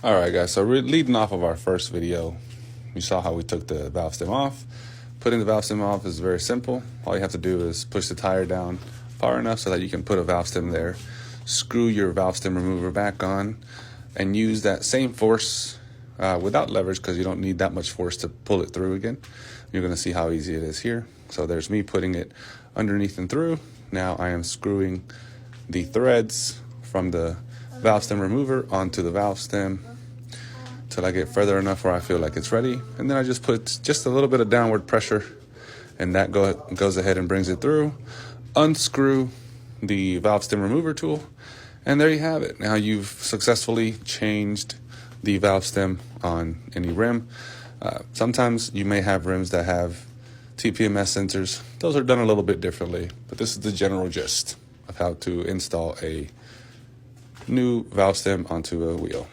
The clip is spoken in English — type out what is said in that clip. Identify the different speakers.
Speaker 1: All right, guys, so we're leading off of our first video. You saw how we took the valve stem off. Putting the valve stem off is very simple. All you have to do is push the tire down far enough so that you can put a valve stem there, screw your valve stem remover back on, and use that same force without leverage, because you don't need that much force to pull it through again. You're going to see how easy it is here. So there's me putting it underneath and through. Now I am screwing the threads from the valve stem remover onto the valve stem till I get further enough where I feel like it's ready. And then I just put just a little bit of downward pressure, and that goes ahead and brings it through. Unscrew the valve stem remover tool, and there you have it. Now you've successfully changed the valve stem on any rim. Sometimes you may have rims that have TPMS sensors. Those are done a little bit differently, but this is the general gist of how to install a new valve stem onto a wheel.